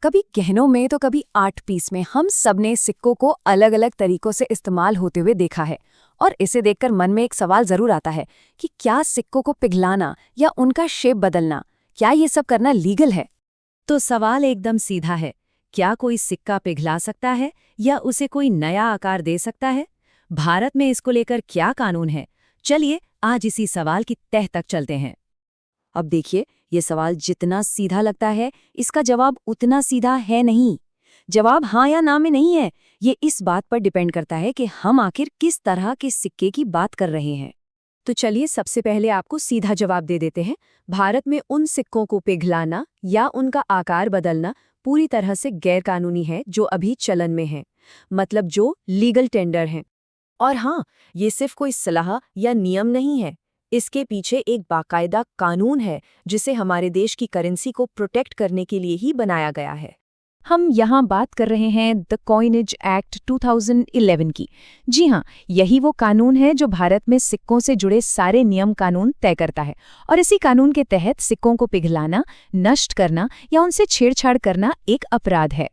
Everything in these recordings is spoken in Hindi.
कभी गहनों में तो कभी आर्ट पीस में हम सबने सिक्कों को अलग अलग तरीकों से इस्तेमाल होते हुए देखा है। और इसे देखकर मन में एक सवाल जरूर आता है कि क्या सिक्कों को पिघलाना या उनका शेप बदलना, क्या ये सब करना लीगल है? तो सवाल एकदम सीधा है। क्या कोई सिक्का पिघला सकता है या उसे कोई नया आकार दे सकता है? भारत में इसको लेकर क्या कानून है? चलिए आज इसी सवाल की तह तक चलते हैं। अब देखिए, ये सवाल जितना सीधा लगता है, इसका जवाब उतना सीधा है नहीं। जवाब हाँ या ना में नहीं है। ये इस बात पर डिपेंड करता है कि हम आखिर किस तरह के सिक्के की बात कर रहे हैं। तो चलिए सबसे पहले आपको सीधा जवाब दे देते हैं। भारत में उन सिक्कों को पिघलाना या उनका आकार बदलना पूरी तरह से गैरकानूनी है जो अभी चलन में है, मतलब जो लीगल टेंडर हैं। और हाँ, ये सिर्फ कोई सलाह या नियम नहीं है। इसके पीछे एक बाकायदा कानून है जिसे हमारे देश की करेंसी को प्रोटेक्ट करने के लिए ही बनाया गया है। हम यहाँ बात कर रहे हैं द कॉइनेज एक्ट 2011 की। जी हाँ, यही वो कानून है जो भारत में सिक्कों से जुड़े सारे नियम कानून तय करता है। और इसी कानून के तहत सिक्कों को पिघलाना, नष्ट करना या उनसे छेड़छाड़ करना एक अपराध है।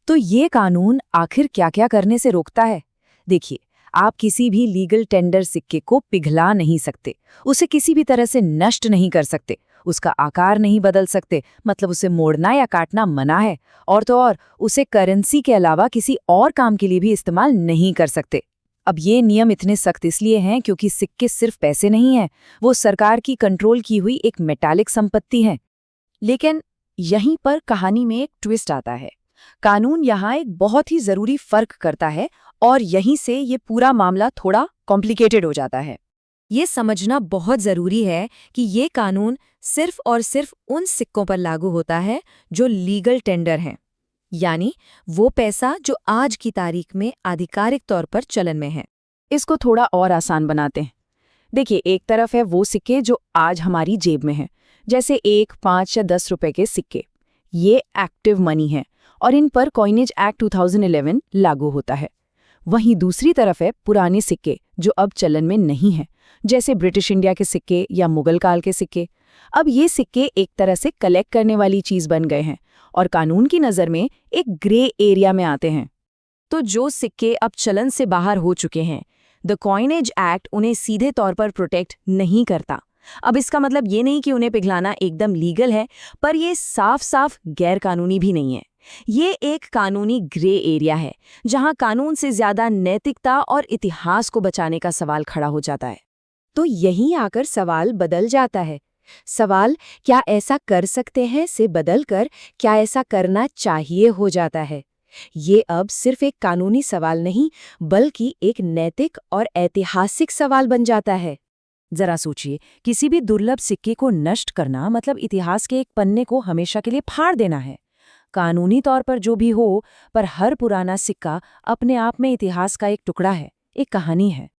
तो ये कानून आखिर क्या-क्या करने से रोकता है? देखिए, आप किसी भी लीगल टेंडर सिक्के को पिघला नहीं सकते, उसे किसी भी तरह से नष्ट नहीं कर सकते, उसका आकार नहीं बदल सकते, मतलब उसे मोड़ना या काटना मना है। और तो और उसे करेंसी के अलावा किसी और काम के लिए भी इस्तेमाल नहीं कर सकते। अब ये नियम इतने सख्त इसलिए हैं क्योंकि सिक्के सिर्फ पैसे नहीं हैं, वो सरकार की कंट्रोल की हुई एक मेटालिक संपत्ति है। लेकिन यहीं पर कहानी में एक ट्विस्ट आता है। कानून यहाँ एक बहुत ही जरूरी फर्क करता है और यहीं से ये पूरा मामला थोड़ा कॉम्प्लिकेटेड हो जाता है। ये समझना बहुत जरूरी है कि ये कानून सिर्फ और सिर्फ उन सिक्कों पर लागू होता है जो लीगल टेंडर हैं, यानी वो पैसा जो आज की तारीख में आधिकारिक तौर पर चलन में है। इसको थोड़ा और आसान बनाते हैं। देखिए, एक तरफ है वो सिक्के जो आज हमारी जेब में हैं, जैसे 1, 5 या 10 रुपए के सिक्के। ये एक्टिव मनी है और इन पर कॉइनेज एक्ट 2011 लागू होता है। वहीं दूसरी तरफ है पुराने सिक्के जो अब चलन में नहीं हैं, जैसे ब्रिटिश इंडिया के सिक्के या मुगल काल के सिक्के। अब ये सिक्के एक तरह से कलेक्ट करने वाली चीज बन गए हैं और कानून की नज़र में एक ग्रे एरिया में आते हैं। तो जो सिक्के अब चलन से बाहर हो चुके हैं, द कॉइनेज एक्ट उन्हें सीधे तौर पर प्रोटेक्ट नहीं करता। अब इसका मतलब ये नहीं कि उन्हें पिघलाना एकदम लीगल है, पर ये साफ साफ गैर कानूनी भी नहीं है। ये एक कानूनी ग्रे एरिया है जहां कानून से ज्यादा नैतिकता और इतिहास को बचाने का सवाल खड़ा हो जाता है। तो यहीं आकर सवाल बदल जाता है। सवाल क्या ऐसा कर सकते हैं से बदलकर क्या ऐसा करना चाहिए हो जाता है। ये अब सिर्फ एक कानूनी सवाल नहीं, बल्कि एक नैतिक और ऐतिहासिक सवाल बन जाता है। जरा सोचिए, किसी भी दुर्लभ सिक्के को नष्ट करना मतलब इतिहास के एक पन्ने को हमेशा के लिए फाड़ देना है। कानूनी तौर पर जो भी हो, पर हर पुराना सिक्का अपने आप में इतिहास का एक टुकड़ा है, एक कहानी है।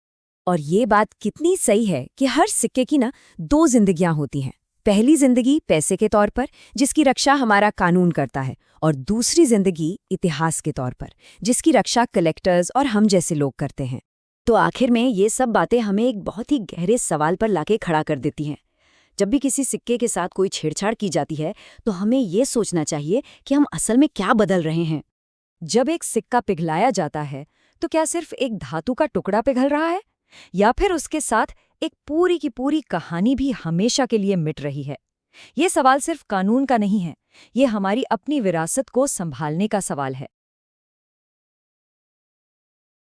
और ये बात कितनी सही है कि हर सिक्के की ना 2 जिंदगियां होती हैं। पहली जिंदगी पैसे के तौर पर, जिसकी रक्षा हमारा कानून करता है, और दूसरी जिंदगी इतिहास के तौर पर, जिसकी रक्षा कलेक्टर्स और हम जैसे लोग करते हैं। तो आखिर में ये सब बातें हमें एक बहुत ही गहरे सवाल पर लाके खड़ा कर देती हैं। जब भी किसी सिक्के के साथ कोई छेड़छाड़ की जाती है, तो हमें ये सोचना चाहिए कि हम असल में क्या बदल रहे हैं। जब एक सिक्का पिघलाया जाता है, तो क्या सिर्फ एक धातु का टुकड़ा पिघल रहा है, या फिर उसके साथ एक पूरी की पूरी कहानी भी हमेशा के लिए मिट रही है? ये सवाल सिर्फ कानून का नहीं है, ये हमारी अपनी विरासत को संभालने का सवाल है।